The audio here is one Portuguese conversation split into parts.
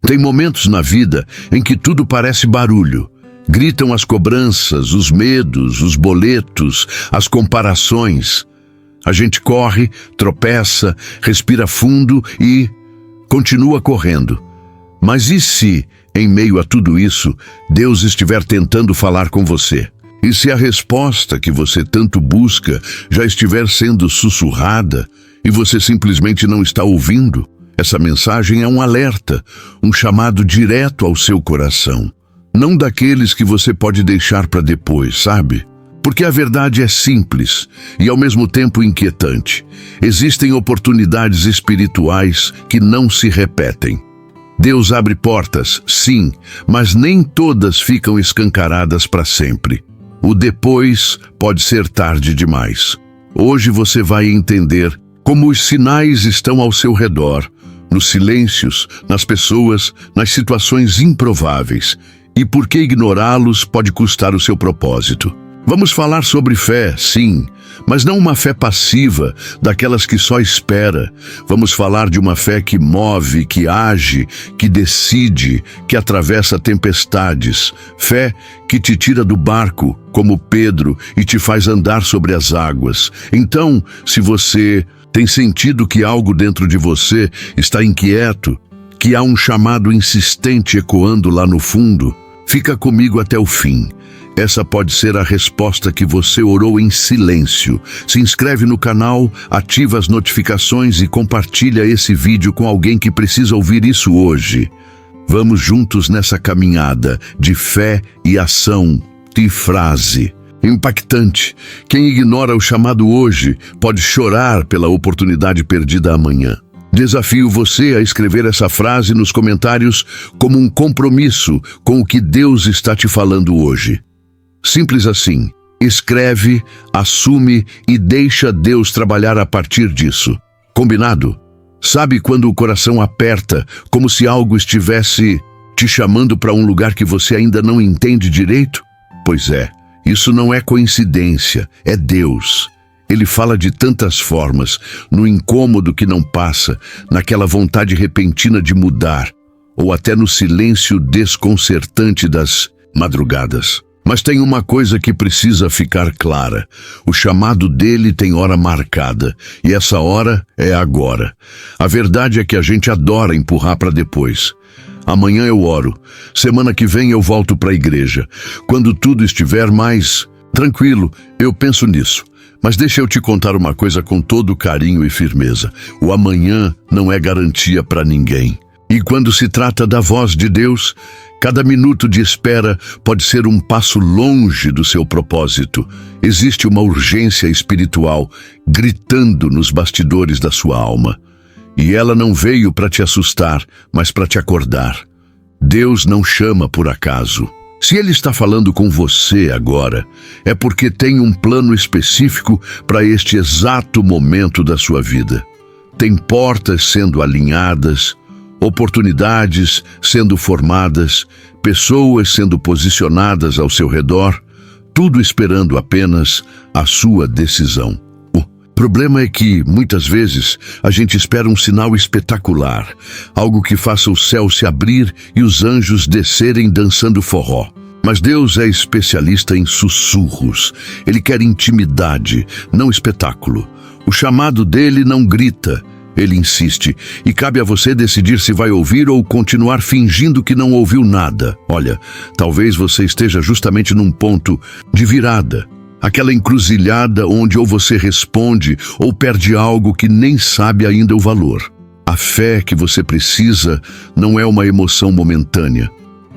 Tem momentos na vida em que tudo parece barulho. Gritam as cobranças, os medos, os boletos, as comparações. A gente corre, tropeça, respira fundo e continua correndo. Mas e se, em meio a tudo isso, Deus estiver tentando falar com você? E se a resposta que você tanto busca já estiver sendo sussurrada e você simplesmente não está ouvindo? Essa mensagem é um alerta, um chamado direto ao seu coração. Não daqueles que você pode deixar para depois, sabe? Porque a verdade é simples e ao mesmo tempo inquietante. Existem oportunidades espirituais que não se repetem. Deus abre portas, sim, mas nem todas ficam escancaradas para sempre. O depois pode ser tarde demais. Hoje você vai entender como os sinais estão ao seu redor, nos silêncios, nas pessoas, nas situações improváveis, e por que ignorá-los pode custar o seu propósito. Vamos falar sobre fé, sim, mas não uma fé passiva, daquelas que só espera. Vamos falar de uma fé que move, que age, que decide, que atravessa tempestades. Fé que te tira do barco, como Pedro, e te faz andar sobre as águas. Então, se você tem sentido que algo dentro de você está inquieto, que há um chamado insistente ecoando lá no fundo, fica comigo até o fim. Essa pode ser a resposta que você orou em silêncio. Se inscreve no canal, ativa as notificações e compartilha esse vídeo com alguém que precisa ouvir isso hoje. Vamos juntos nessa caminhada de fé e ação e frase. Impactante. Quem ignora o chamado hoje pode chorar pela oportunidade perdida amanhã. Desafio você a escrever essa frase nos comentários como um compromisso com o que Deus está te falando hoje. Simples assim. Escreve, assume e deixa Deus trabalhar a partir disso. Combinado? Sabe quando o coração aperta, como se algo estivesse te chamando para um lugar que você ainda não entende direito? Pois é. Isso não é coincidência, é Deus. Ele fala de tantas formas, no incômodo que não passa, naquela vontade repentina de mudar, ou até no silêncio desconcertante das madrugadas. Mas tem uma coisa que precisa ficar clara. O chamado dele tem hora marcada, e essa hora é agora. A verdade é que a gente adora empurrar para depois. Amanhã eu oro. Semana que vem eu volto para a igreja. Quando tudo estiver mais tranquilo, eu penso nisso. Mas deixa eu te contar uma coisa com todo carinho e firmeza. O amanhã não é garantia para ninguém. E quando se trata da voz de Deus, cada minuto de espera pode ser um passo longe do seu propósito. Existe uma urgência espiritual gritando nos bastidores da sua alma. E ela não veio para te assustar, mas para te acordar. Deus não chama por acaso. Se Ele está falando com você agora, é porque tem um plano específico para este exato momento da sua vida. Tem portas sendo alinhadas, oportunidades sendo formadas, pessoas sendo posicionadas ao seu redor, tudo esperando apenas a sua decisão. O problema é que, muitas vezes, a gente espera um sinal espetacular, algo que faça o céu se abrir e os anjos descerem dançando forró. Mas Deus é especialista em sussurros. Ele quer intimidade, não espetáculo. O chamado dele não grita, ele insiste. E cabe a você decidir se vai ouvir ou continuar fingindo que não ouviu nada. Olha, talvez você esteja justamente num ponto de virada. Aquela encruzilhada onde ou você responde ou perde algo que nem sabe ainda o valor. A fé que você precisa não é uma emoção momentânea,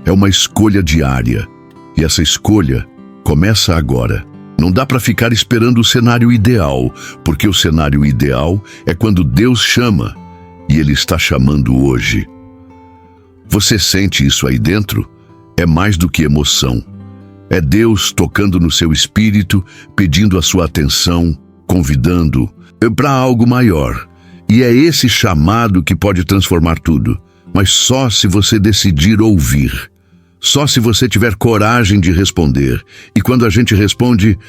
é uma escolha diária. E essa escolha começa agora. Não dá para ficar esperando o cenário ideal, porque o cenário ideal é quando Deus chama, e Ele está chamando hoje. Você sente isso aí dentro? É mais do que emoção. É Deus tocando no seu espírito, pedindo a sua atenção, convidando para algo maior. E é esse chamado que pode transformar tudo. Mas só se você decidir ouvir. Só se você tiver coragem de responder. E quando a gente responde,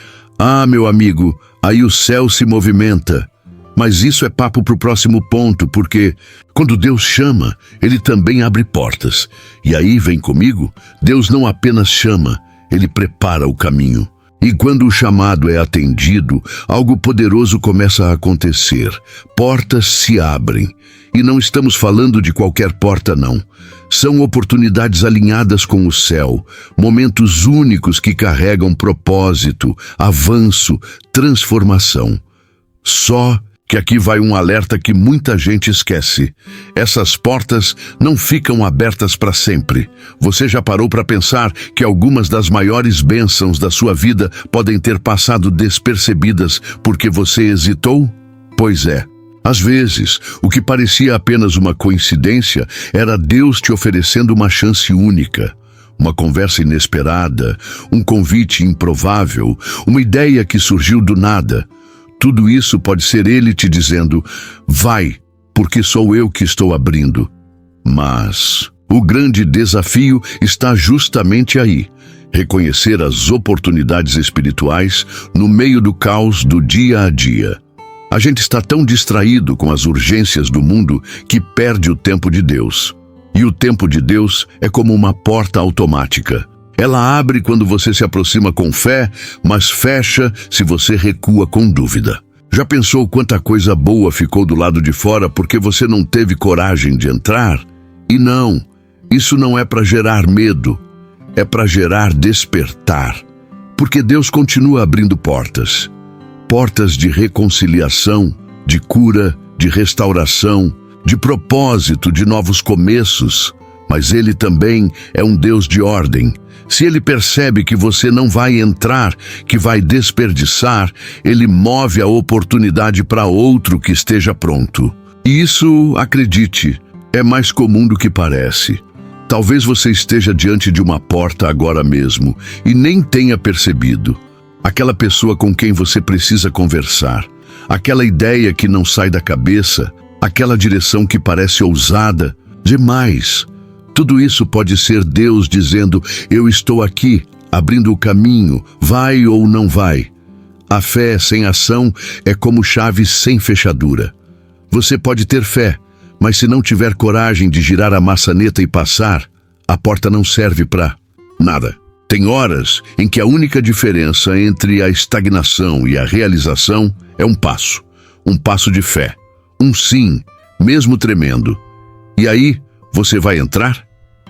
meu amigo, aí o céu se movimenta. Mas isso é papo para o próximo ponto, porque quando Deus chama, Ele também abre portas. E aí, vem comigo, Deus não apenas chama, Ele prepara o caminho. E quando o chamado é atendido, algo poderoso começa a acontecer. Portas se abrem. E não estamos falando de qualquer porta, não. São oportunidades alinhadas com o céu, momentos únicos que carregam propósito, avanço, transformação. Só que aqui vai um alerta que muita gente esquece. Essas portas não ficam abertas para sempre. Você já parou para pensar que algumas das maiores bênçãos da sua vida podem ter passado despercebidas porque você hesitou? Pois é. Às vezes, o que parecia apenas uma coincidência era Deus te oferecendo uma chance única. Uma conversa inesperada, um convite improvável, uma ideia que surgiu do nada. Tudo isso pode ser Ele te dizendo, vai, porque sou eu que estou abrindo. Mas o grande desafio está justamente aí. Reconhecer as oportunidades espirituais no meio do caos do dia a dia. A gente está tão distraído com as urgências do mundo que perde o tempo de Deus. E o tempo de Deus é como uma porta automática. Ela abre quando você se aproxima com fé, mas fecha se você recua com dúvida. Já pensou quanta coisa boa ficou do lado de fora porque você não teve coragem de entrar? E não, isso não é para gerar medo, é para gerar despertar. Porque Deus continua abrindo portas. Portas de reconciliação, de cura, de restauração, de propósito, de novos começos. Mas Ele também é um Deus de ordem. Se Ele percebe que você não vai entrar, que vai desperdiçar, Ele move a oportunidade para outro que esteja pronto. E isso, acredite, é mais comum do que parece. Talvez você esteja diante de uma porta agora mesmo e nem tenha percebido. Aquela pessoa com quem você precisa conversar, aquela ideia que não sai da cabeça, aquela direção que parece ousada demais. Tudo isso pode ser Deus dizendo, eu estou aqui, abrindo o caminho, vai ou não vai. A fé sem ação é como chave sem fechadura. Você pode ter fé, mas se não tiver coragem de girar a maçaneta e passar, a porta não serve para nada. Tem horas em que a única diferença entre a estagnação e a realização é um passo de fé, um sim, mesmo tremendo. E aí, você vai entrar?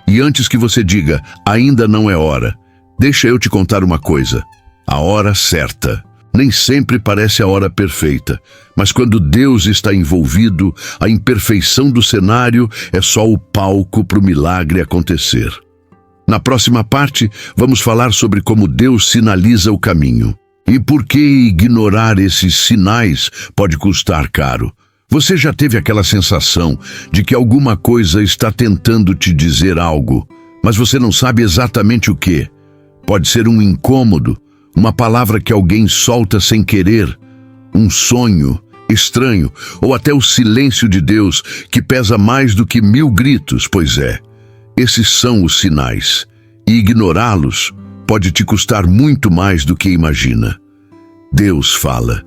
E antes que você diga, ainda não é hora, deixa eu te contar uma coisa. A hora certa nem sempre parece a hora perfeita, mas quando Deus está envolvido, a imperfeição do cenário é só o palco para o milagre acontecer. Na próxima parte, vamos falar sobre como Deus sinaliza o caminho. E por que ignorar esses sinais pode custar caro. Você já teve aquela sensação de que alguma coisa está tentando te dizer algo, mas você não sabe exatamente o que? Pode ser um incômodo, uma palavra que alguém solta sem querer, um sonho estranho, ou até o silêncio de Deus, que pesa mais do que 1000 gritos, pois é. Esses são os sinais, e ignorá-los pode te custar muito mais do que imagina. Deus fala,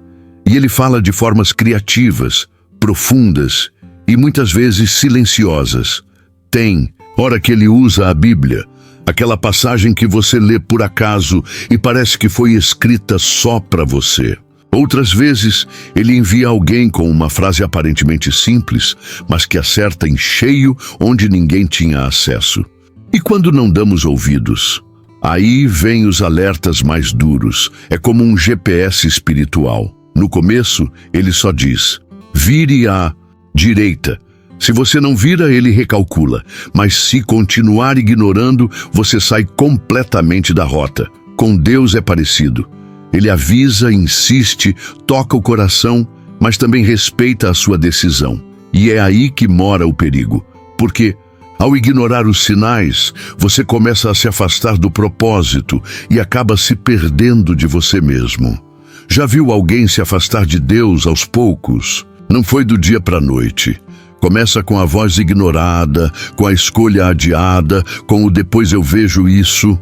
e Ele fala de formas criativas, profundas e muitas vezes silenciosas. Tem hora que Ele usa a Bíblia, aquela passagem que você lê por acaso e parece que foi escrita só para você. Outras vezes, Ele envia alguém com uma frase aparentemente simples, mas que acerta em cheio onde ninguém tinha acesso. E quando não damos ouvidos? Aí vêm os alertas mais duros. É como um GPS espiritual. No começo, Ele só diz, vire à direita. Se você não vira, Ele recalcula. Mas se continuar ignorando, você sai completamente da rota. Com Deus é parecido. Ele avisa, insiste, toca o coração, mas também respeita a sua decisão. E é aí que mora o perigo. Porque, ao ignorar os sinais, você começa a se afastar do propósito e acaba se perdendo de você mesmo. Já viu alguém se afastar de Deus aos poucos? Não foi do dia para a noite. Começa com a voz ignorada, com a escolha adiada, com o depois eu vejo isso.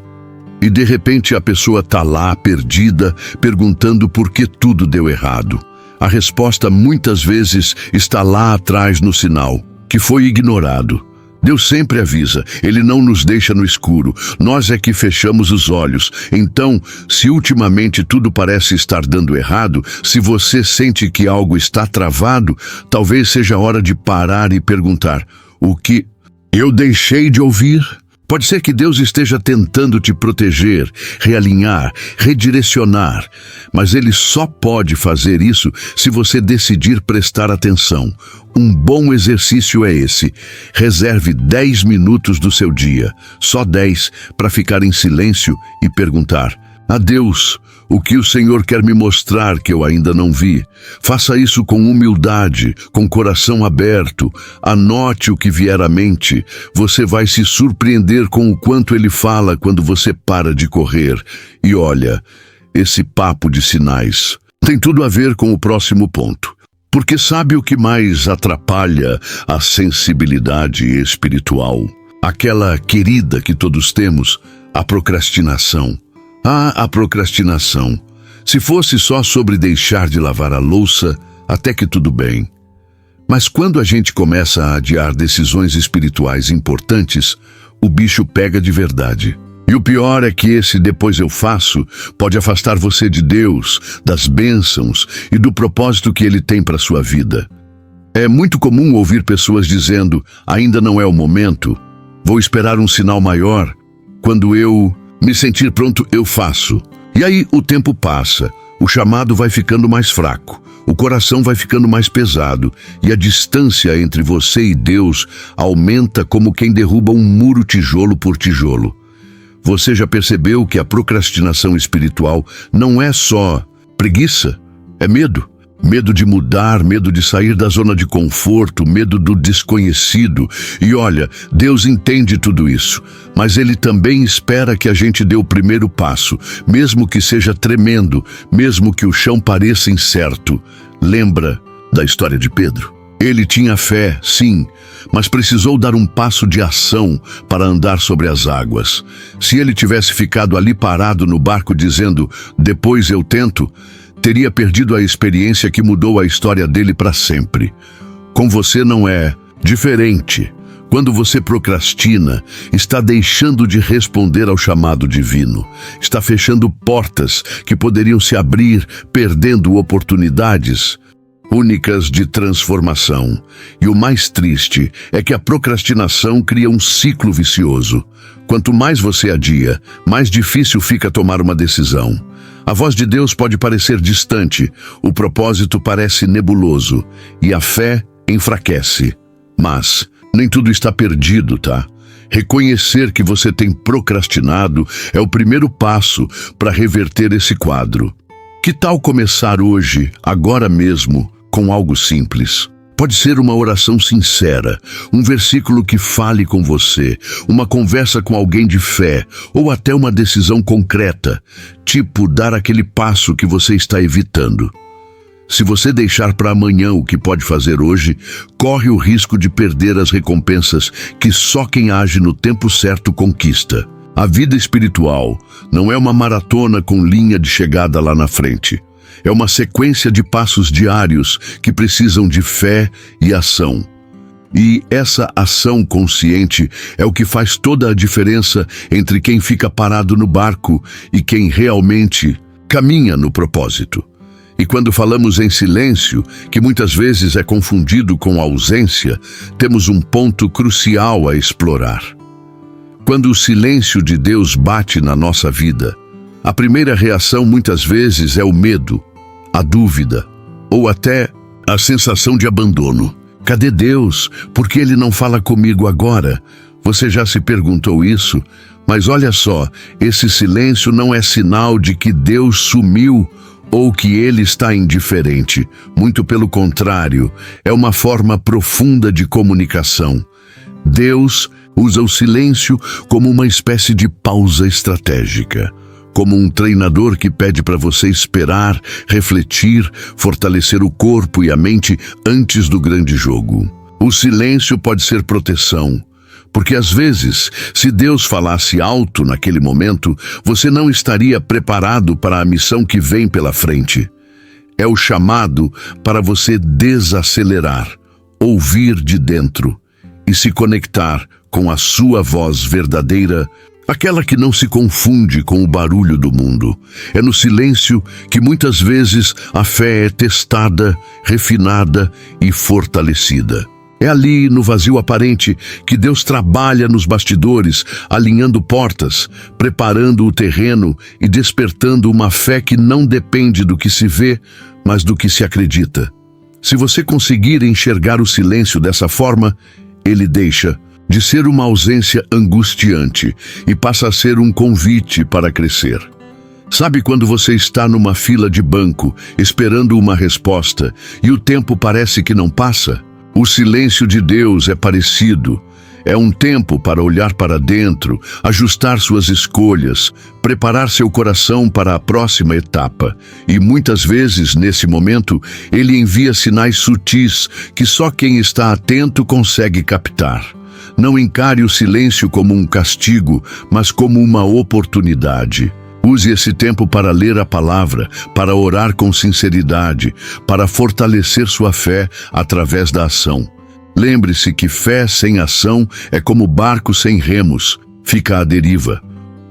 E de repente a pessoa está lá, perdida, perguntando por que tudo deu errado. A resposta muitas vezes está lá atrás no sinal, que foi ignorado. Deus sempre avisa, Ele não nos deixa no escuro, nós é que fechamos os olhos. Então, se ultimamente tudo parece estar dando errado, se você sente que algo está travado, talvez seja hora de parar e perguntar: o que eu deixei de ouvir? Pode ser que Deus esteja tentando te proteger, realinhar, redirecionar, mas Ele só pode fazer isso se você decidir prestar atenção. Um bom exercício é esse. Reserve 10 minutos do seu dia, só 10, para ficar em silêncio e perguntar: a Deus, o que o Senhor quer me mostrar que eu ainda não vi? Faça isso com humildade, com coração aberto. Anote o que vier à mente. Você vai se surpreender com o quanto Ele fala quando você para de correr. E olha, esse papo de sinais tem tudo a ver com o próximo ponto. Porque sabe o que mais atrapalha a sensibilidade espiritual? Aquela querida que todos temos, a procrastinação. A procrastinação. Se fosse só sobre deixar de lavar a louça, até que tudo bem. Mas quando a gente começa a adiar decisões espirituais importantes, o bicho pega de verdade. E o pior é que esse "depois eu faço" pode afastar você de Deus, das bênçãos e do propósito que Ele tem para a sua vida. É muito comum ouvir pessoas dizendo: ainda não é o momento, vou esperar um sinal maior, quando eu me sentir pronto, eu faço. E aí o tempo passa, o chamado vai ficando mais fraco, o coração vai ficando mais pesado e a distância entre você e Deus aumenta como quem derruba um muro tijolo por tijolo. Você já percebeu que a procrastinação espiritual não é só preguiça? É medo. Medo de mudar, medo de sair da zona de conforto, medo do desconhecido. E olha, Deus entende tudo isso, mas Ele também espera que a gente dê o primeiro passo, mesmo que seja tremendo, mesmo que o chão pareça incerto. Lembra da história de Pedro? Ele tinha fé, sim, mas precisou dar um passo de ação para andar sobre as águas. Se ele tivesse ficado ali parado no barco dizendo: depois eu tento, teria perdido a experiência que mudou a história dele para sempre. Com você não é diferente. Quando você procrastina, está deixando de responder ao chamado divino. Está fechando portas que poderiam se abrir, perdendo oportunidades únicas de transformação. E o mais triste é que a procrastinação cria um ciclo vicioso. Quanto mais você adia, mais difícil fica tomar uma decisão. A voz de Deus pode parecer distante, o propósito parece nebuloso e a fé enfraquece. Mas nem tudo está perdido, tá? Reconhecer que você tem procrastinado é o primeiro passo para reverter esse quadro. Que tal começar hoje, agora mesmo, com algo simples? Pode ser uma oração sincera, um versículo que fale com você, uma conversa com alguém de fé, ou até uma decisão concreta, tipo dar aquele passo que você está evitando. Se você deixar para amanhã o que pode fazer hoje, corre o risco de perder as recompensas que só quem age no tempo certo conquista. A vida espiritual não é uma maratona com linha de chegada lá na frente. É uma sequência de passos diários que precisam de fé e ação. E essa ação consciente é o que faz toda a diferença entre quem fica parado no barco e quem realmente caminha no propósito. E quando falamos em silêncio, que muitas vezes é confundido com ausência, temos um ponto crucial a explorar. Quando o silêncio de Deus bate na nossa vida, a primeira reação muitas vezes é o medo, a dúvida, ou até a sensação de abandono. Cadê Deus? Por que Ele não fala comigo agora? Você já se perguntou isso? Mas olha só, esse silêncio não é sinal de que Deus sumiu ou que Ele está indiferente. Muito pelo contrário, é uma forma profunda de comunicação. Deus usa o silêncio como uma espécie de pausa estratégica, como um treinador que pede para você esperar, refletir, fortalecer o corpo e a mente antes do grande jogo. O silêncio pode ser proteção, porque às vezes, se Deus falasse alto naquele momento, você não estaria preparado para a missão que vem pela frente. É o chamado para você desacelerar, ouvir de dentro e se conectar com a sua voz verdadeira, aquela que não se confunde com o barulho do mundo. É no silêncio que muitas vezes a fé é testada, refinada e fortalecida. É ali, no vazio aparente, que Deus trabalha nos bastidores, alinhando portas, preparando o terreno e despertando uma fé que não depende do que se vê, mas do que se acredita. Se você conseguir enxergar o silêncio dessa forma, ele deixa de ser uma ausência angustiante e passa a ser um convite para crescer. Sabe quando você está numa fila de banco, esperando uma resposta, e o tempo parece que não passa? O silêncio de Deus é parecido. É um tempo para olhar para dentro, ajustar suas escolhas, preparar seu coração para a próxima etapa. E muitas vezes, nesse momento, Ele envia sinais sutis que só quem está atento consegue captar. Não encare o silêncio como um castigo, mas como uma oportunidade. Use esse tempo para ler a palavra, para orar com sinceridade, para fortalecer sua fé através da ação. Lembre-se que fé sem ação é como barco sem remos, fica à deriva.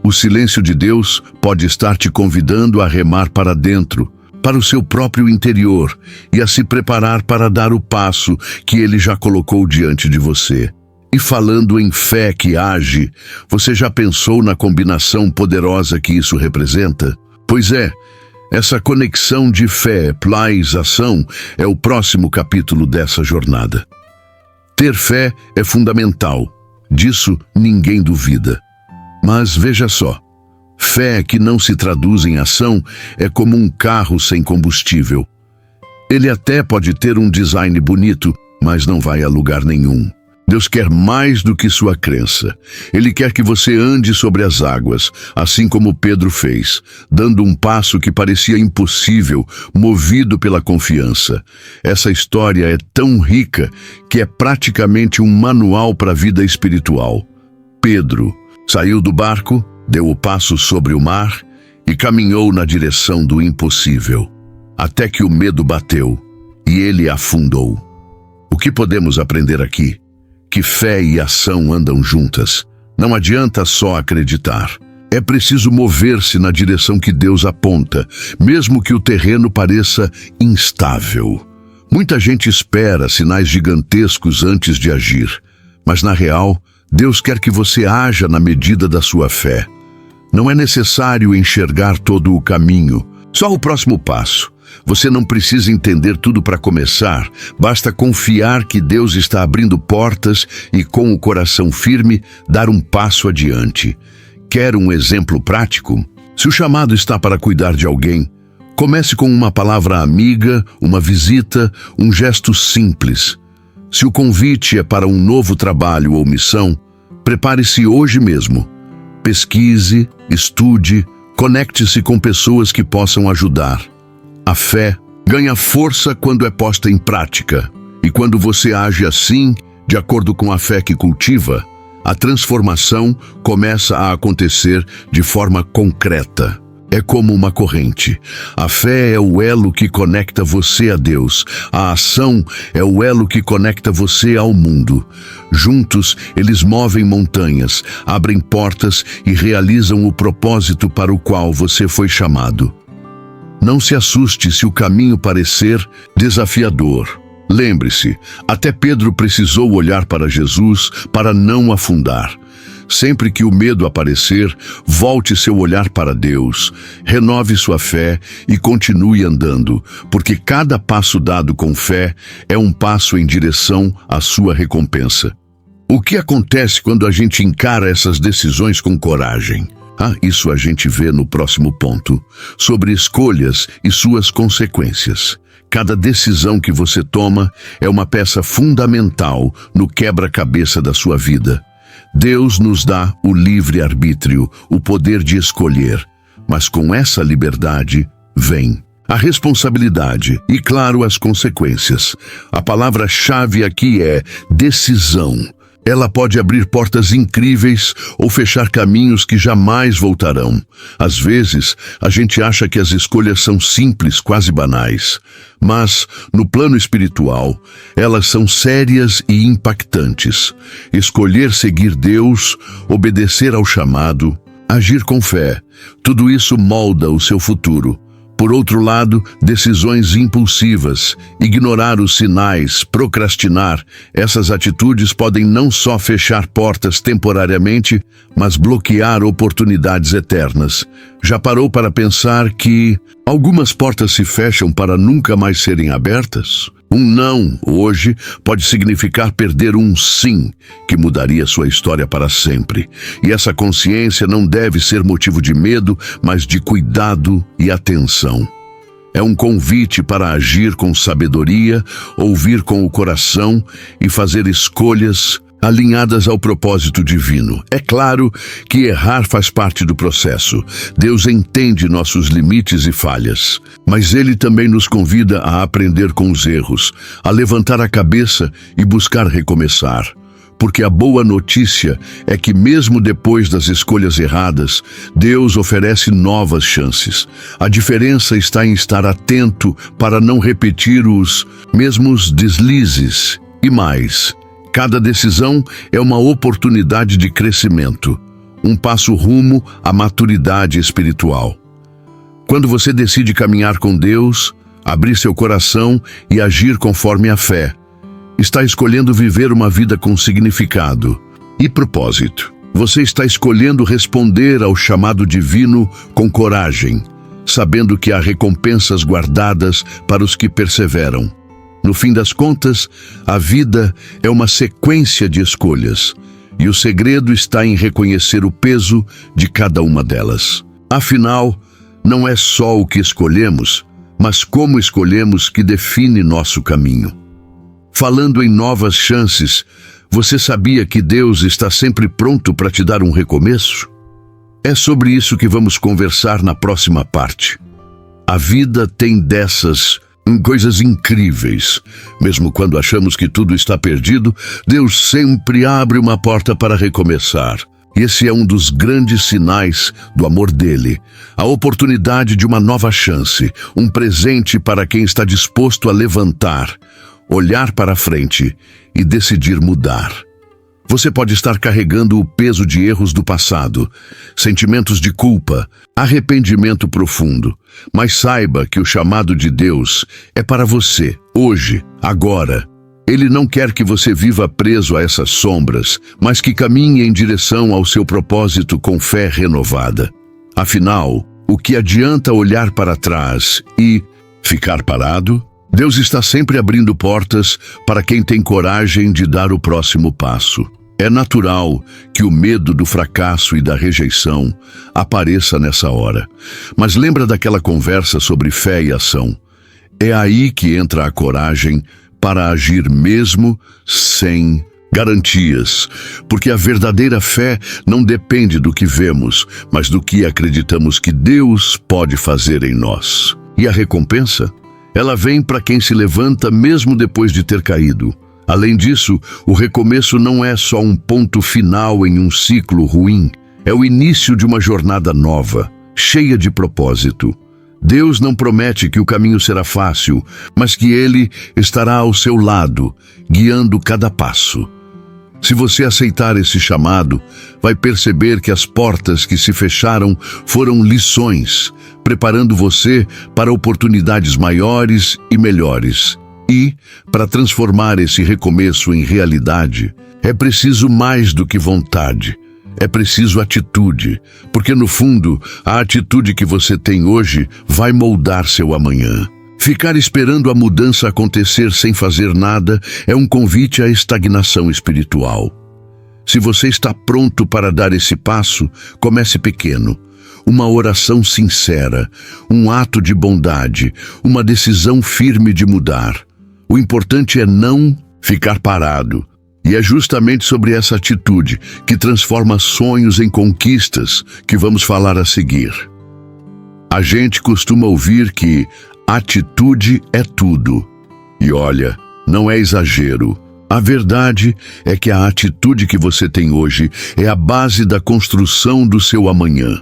O silêncio de Deus pode estar te convidando a remar para dentro, para o seu próprio interior, e a se preparar para dar o passo que Ele já colocou diante de você. E falando em fé que age, você já pensou na combinação poderosa que isso representa? Pois é, essa conexão de fé plus ação é o próximo capítulo dessa jornada. Ter fé é fundamental, disso ninguém duvida. Mas veja só, fé que não se traduz em ação é como um carro sem combustível. Ele até pode ter um design bonito, mas não vai a lugar nenhum. Deus quer mais do que sua crença. Ele quer que você ande sobre as águas, assim como Pedro fez, dando um passo que parecia impossível, movido pela confiança. Essa história é tão rica que é praticamente um manual para a vida espiritual. Pedro saiu do barco, deu o passo sobre o mar e caminhou na direção do impossível, até que o medo bateu e ele afundou. O que podemos aprender aqui? Que fé e ação andam juntas. Não adianta só acreditar. É preciso mover-se na direção que Deus aponta, mesmo que o terreno pareça instável. Muita gente espera sinais gigantescos antes de agir, mas na real, Deus quer que você haja na medida da sua fé. Não é necessário enxergar todo o caminho, só o próximo passo. Você não precisa entender tudo para começar, basta confiar que Deus está abrindo portas e, com o coração firme, dar um passo adiante. Quer um exemplo prático? Se o chamado está para cuidar de alguém, comece com uma palavra amiga, uma visita, um gesto simples. Se o convite é para um novo trabalho ou missão, prepare-se hoje mesmo. Pesquise, estude, conecte-se com pessoas que possam ajudar. A fé ganha força quando é posta em prática. E quando você age assim, de acordo com a fé que cultiva, a transformação começa a acontecer de forma concreta. É como uma corrente. A fé é o elo que conecta você a Deus. A ação é o elo que conecta você ao mundo. Juntos, eles movem montanhas, abrem portas e realizam o propósito para o qual você foi chamado. Não se assuste se o caminho parecer desafiador. Lembre-se, até Pedro precisou olhar para Jesus para não afundar. Sempre que o medo aparecer, volte seu olhar para Deus, renove sua fé e continue andando, porque cada passo dado com fé é um passo em direção à sua recompensa. O que acontece quando a gente encara essas decisões com coragem? Isso a gente vê no próximo ponto, sobre escolhas e suas consequências. Cada decisão que você toma é uma peça fundamental no quebra-cabeça da sua vida. Deus nos dá o livre-arbítrio, o poder de escolher, mas com essa liberdade vem a responsabilidade e, claro, as consequências. A palavra-chave aqui é decisão. Ela pode abrir portas incríveis ou fechar caminhos que jamais voltarão. Às vezes, a gente acha que as escolhas são simples, quase banais. Mas, no plano espiritual, elas são sérias e impactantes. Escolher seguir Deus, obedecer ao chamado, agir com fé, tudo isso molda o seu futuro. Por outro lado, decisões impulsivas, ignorar os sinais, procrastinar, essas atitudes podem não só fechar portas temporariamente, mas bloquear oportunidades eternas. Já parou para pensar que algumas portas se fecham para nunca mais serem abertas? Um não, hoje, pode significar perder um sim, que mudaria sua história para sempre. E essa consciência não deve ser motivo de medo, mas de cuidado e atenção. É um convite para agir com sabedoria, ouvir com o coração e fazer escolhas alinhadas ao propósito divino. É claro que errar faz parte do processo. Deus entende nossos limites e falhas, mas Ele também nos convida a aprender com os erros, a levantar a cabeça e buscar recomeçar. Porque a boa notícia é que mesmo depois das escolhas erradas, Deus oferece novas chances. A diferença está em estar atento para não repetir os mesmos deslizes. E mais, cada decisão é uma oportunidade de crescimento, um passo rumo à maturidade espiritual. Quando você decide caminhar com Deus, abrir seu coração e agir conforme a fé, está escolhendo viver uma vida com significado e propósito. Você está escolhendo responder ao chamado divino com coragem, sabendo que há recompensas guardadas para os que perseveram. No fim das contas, a vida é uma sequência de escolhas, e o segredo está em reconhecer o peso de cada uma delas. Afinal, não é só o que escolhemos, mas como escolhemos que define nosso caminho. Falando em novas chances, você sabia que Deus está sempre pronto para te dar um recomeço? É sobre isso que vamos conversar na próxima parte. A vida tem dessas coisas incríveis. Mesmo quando achamos que tudo está perdido, Deus sempre abre uma porta para recomeçar. Esse é um dos grandes sinais do amor dele. A oportunidade de uma nova chance, um presente para quem está disposto a levantar, olhar para frente e decidir mudar. Você pode estar carregando o peso de erros do passado, sentimentos de culpa, arrependimento profundo. Mas saiba que o chamado de Deus é para você, hoje, agora. Ele não quer que você viva preso a essas sombras, mas que caminhe em direção ao seu propósito com fé renovada. Afinal, o que adianta olhar para trás e ficar parado? Deus está sempre abrindo portas para quem tem coragem de dar o próximo passo. É natural que o medo do fracasso e da rejeição apareça nessa hora. Mas lembra daquela conversa sobre fé e ação? É aí que entra a coragem para agir mesmo sem garantias. Porque a verdadeira fé não depende do que vemos, mas do que acreditamos que Deus pode fazer em nós. E a recompensa? Ela vem para quem se levanta mesmo depois de ter caído. Além disso, o recomeço não é só um ponto final em um ciclo ruim. É o início de uma jornada nova, cheia de propósito. Deus não promete que o caminho será fácil, mas que Ele estará ao seu lado, guiando cada passo. Se você aceitar esse chamado, vai perceber que as portas que se fecharam foram lições, preparando você para oportunidades maiores e melhores. E, para transformar esse recomeço em realidade, é preciso mais do que vontade. É preciso atitude, porque no fundo, a atitude que você tem hoje vai moldar seu amanhã. Ficar esperando a mudança acontecer sem fazer nada é um convite à estagnação espiritual. Se você está pronto para dar esse passo, comece pequeno. Uma oração sincera, um ato de bondade, uma decisão firme de mudar. O importante é não ficar parado. E é justamente sobre essa atitude que transforma sonhos em conquistas que vamos falar a seguir. A gente costuma ouvir que atitude é tudo. E olha, não é exagero. A verdade é que a atitude que você tem hoje é a base da construção do seu amanhã.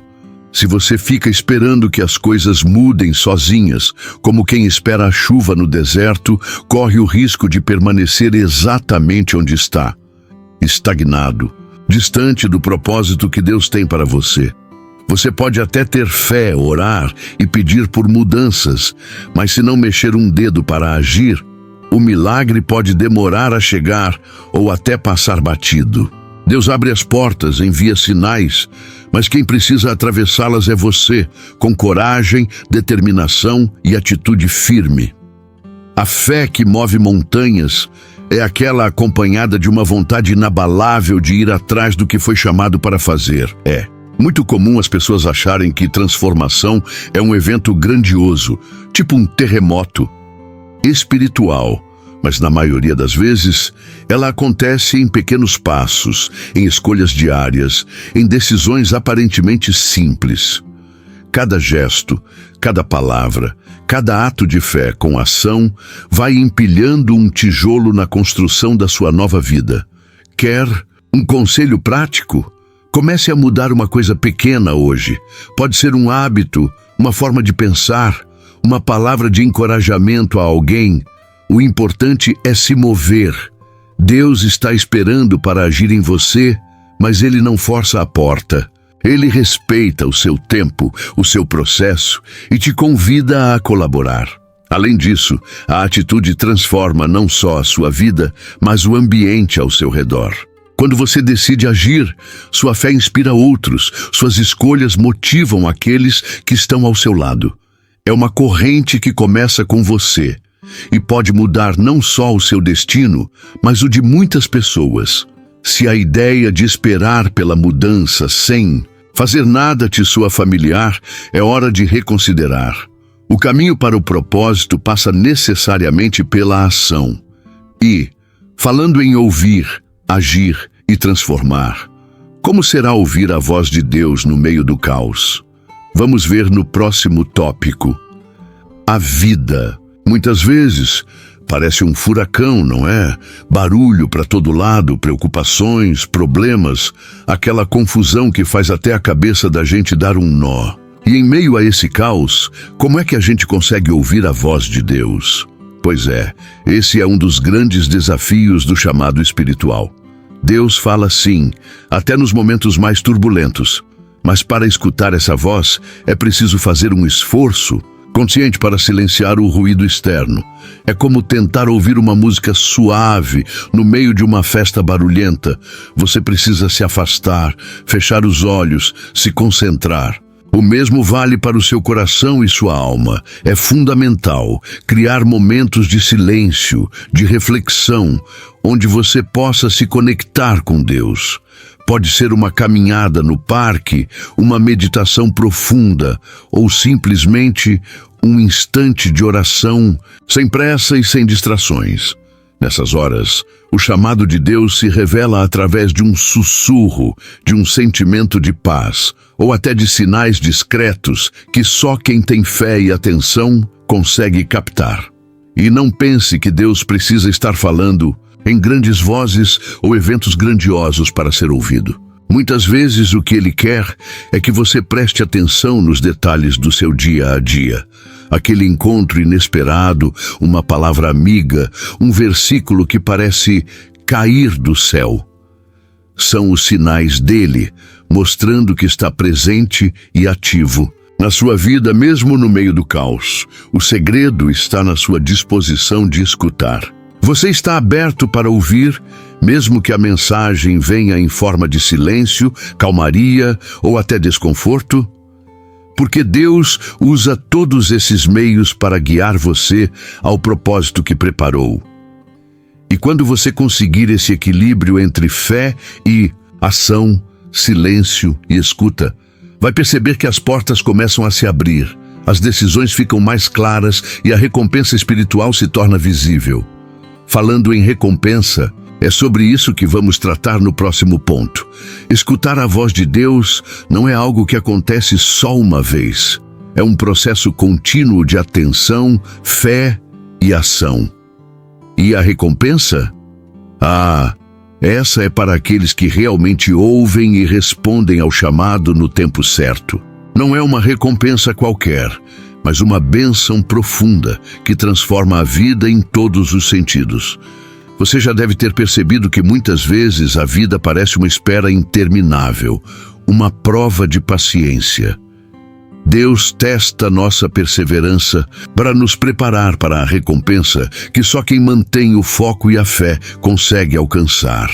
Se você fica esperando que as coisas mudem sozinhas, como quem espera a chuva no deserto, corre o risco de permanecer exatamente onde está, estagnado, distante do propósito que Deus tem para você. Você pode até ter fé, orar e pedir por mudanças, mas se não mexer um dedo para agir, o milagre pode demorar a chegar ou até passar batido. Deus abre as portas, envia sinais, mas quem precisa atravessá-las é você, com coragem, determinação e atitude firme. A fé que move montanhas é aquela acompanhada de uma vontade inabalável de ir atrás do que foi chamado para fazer. É muito comum as pessoas acharem que transformação é um evento grandioso, tipo um terremoto espiritual. Mas na maioria das vezes, ela acontece em pequenos passos, em escolhas diárias, em decisões aparentemente simples. Cada gesto, cada palavra, cada ato de fé com ação vai empilhando um tijolo na construção da sua nova vida. Quer um conselho prático? Comece a mudar uma coisa pequena hoje. Pode ser um hábito, uma forma de pensar, uma palavra de encorajamento a alguém. O importante é se mover. Deus está esperando para agir em você, mas Ele não força a porta. Ele respeita o seu tempo, o seu processo e te convida a colaborar. Além disso, a atitude transforma não só a sua vida, mas o ambiente ao seu redor. Quando você decide agir, sua fé inspira outros, suas escolhas motivam aqueles que estão ao seu lado. É uma corrente que começa com você e pode mudar não só o seu destino, mas o de muitas pessoas. Se a ideia de esperar pela mudança sem fazer nada te soa familiar, é hora de reconsiderar. O caminho para o propósito passa necessariamente pela ação. E, falando em ouvir, agir e transformar, como será ouvir a voz de Deus no meio do caos? Vamos ver no próximo tópico. A vida. Muitas vezes, parece um furacão, não é? Barulho para todo lado, preocupações, problemas, aquela confusão que faz até a cabeça da gente dar um nó. E em meio a esse caos, como é que a gente consegue ouvir a voz de Deus? Pois é, esse é um dos grandes desafios do chamado espiritual. Deus fala sim, até nos momentos mais turbulentos. Mas para escutar essa voz, é preciso fazer um esforço consciente para silenciar o ruído externo. É como tentar ouvir uma música suave no meio de uma festa barulhenta. Você precisa se afastar, fechar os olhos, se concentrar. O mesmo vale para o seu coração e sua alma. É fundamental criar momentos de silêncio, de reflexão, onde você possa se conectar com Deus. Pode ser uma caminhada no parque, uma meditação profunda ou simplesmente um instante de oração, sem pressa e sem distrações. Nessas horas, o chamado de Deus se revela através de um sussurro, de um sentimento de paz, ou até de sinais discretos que só quem tem fé e atenção consegue captar. E não pense que Deus precisa estar falando em grandes vozes ou eventos grandiosos para ser ouvido. Muitas vezes o que Ele quer é que você preste atenção nos detalhes do seu dia a dia. Aquele encontro inesperado, uma palavra amiga, um versículo que parece cair do céu. São os sinais dele, mostrando que está presente e ativo na sua vida, mesmo no meio do caos. O segredo está na sua disposição de escutar. Você está aberto para ouvir, mesmo que a mensagem venha em forma de silêncio, calmaria ou até desconforto? Porque Deus usa todos esses meios para guiar você ao propósito que preparou. E quando você conseguir esse equilíbrio entre fé e ação, silêncio e escuta, vai perceber que as portas começam a se abrir, as decisões ficam mais claras e a recompensa espiritual se torna visível. Falando em recompensa, é sobre isso que vamos tratar no próximo ponto. Escutar a voz de Deus não é algo que acontece só uma vez. É um processo contínuo de atenção, fé e ação. E a recompensa? Ah, essa é para aqueles que realmente ouvem e respondem ao chamado no tempo certo. Não é uma recompensa qualquer, mas uma bênção profunda que transforma a vida em todos os sentidos. Você já deve ter percebido que muitas vezes a vida parece uma espera interminável, uma prova de paciência. Deus testa nossa perseverança para nos preparar para a recompensa que só quem mantém o foco e a fé consegue alcançar.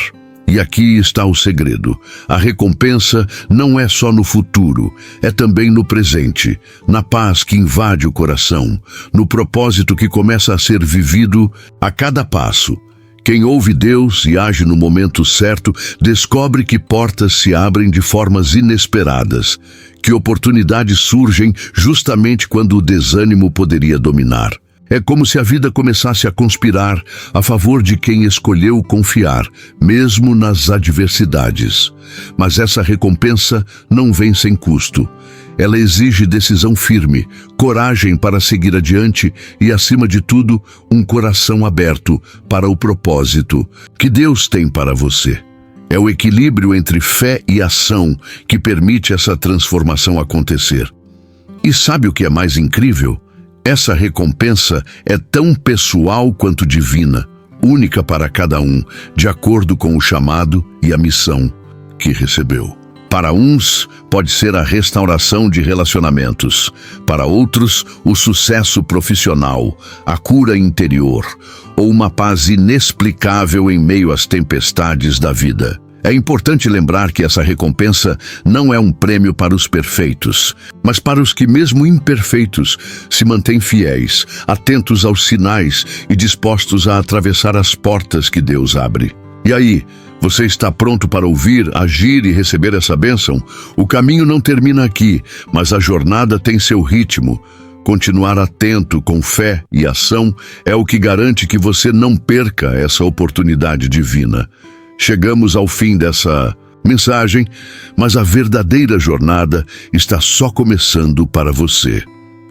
E aqui está o segredo. A recompensa não é só no futuro, é também no presente, na paz que invade o coração, no propósito que começa a ser vivido a cada passo. Quem ouve Deus e age no momento certo, descobre que portas se abrem de formas inesperadas, que oportunidades surgem justamente quando o desânimo poderia dominar. É como se a vida começasse a conspirar a favor de quem escolheu confiar, mesmo nas adversidades. Mas essa recompensa não vem sem custo. Ela exige decisão firme, coragem para seguir adiante e, acima de tudo, um coração aberto para o propósito que Deus tem para você. É o equilíbrio entre fé e ação que permite essa transformação acontecer. E sabe o que é mais incrível? Essa recompensa é tão pessoal quanto divina, única para cada um, de acordo com o chamado e a missão que recebeu. Para uns, pode ser a restauração de relacionamentos. Para outros, o sucesso profissional, a cura interior ou uma paz inexplicável em meio às tempestades da vida. É importante lembrar que essa recompensa não é um prêmio para os perfeitos, mas para os que, mesmo imperfeitos, se mantêm fiéis, atentos aos sinais e dispostos a atravessar as portas que Deus abre. E aí, você está pronto para ouvir, agir e receber essa bênção? O caminho não termina aqui, mas a jornada tem seu ritmo. Continuar atento com fé e ação é o que garante que você não perca essa oportunidade divina. Chegamos ao fim dessa mensagem, mas a verdadeira jornada está só começando para você.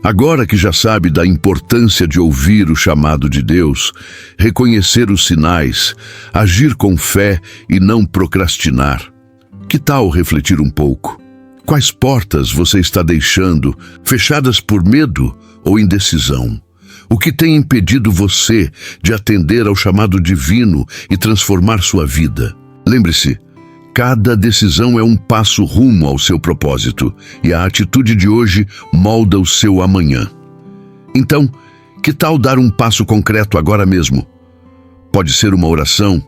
Agora que já sabe da importância de ouvir o chamado de Deus, reconhecer os sinais, agir com fé e não procrastinar, que tal refletir um pouco? Quais portas você está deixando fechadas por medo ou indecisão? O que tem impedido você de atender ao chamado divino e transformar sua vida? Lembre-se, cada decisão é um passo rumo ao seu propósito, e a atitude de hoje molda o seu amanhã. Então, que tal dar um passo concreto agora mesmo? Pode ser uma oração,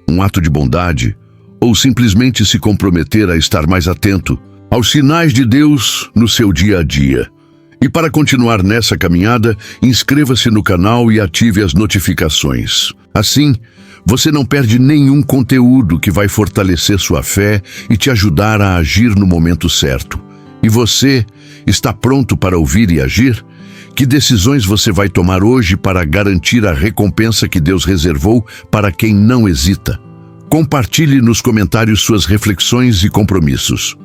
um ato de bondade, ou simplesmente se comprometer a estar mais atento aos sinais de Deus no seu dia a dia. E para continuar nessa caminhada, inscreva-se no canal e ative as notificações. Assim, você não perde nenhum conteúdo que vai fortalecer sua fé e te ajudar a agir no momento certo. E você está pronto para ouvir e agir? Que decisões você vai tomar hoje para garantir a recompensa que Deus reservou para quem não hesita? Compartilhe nos comentários suas reflexões e compromissos.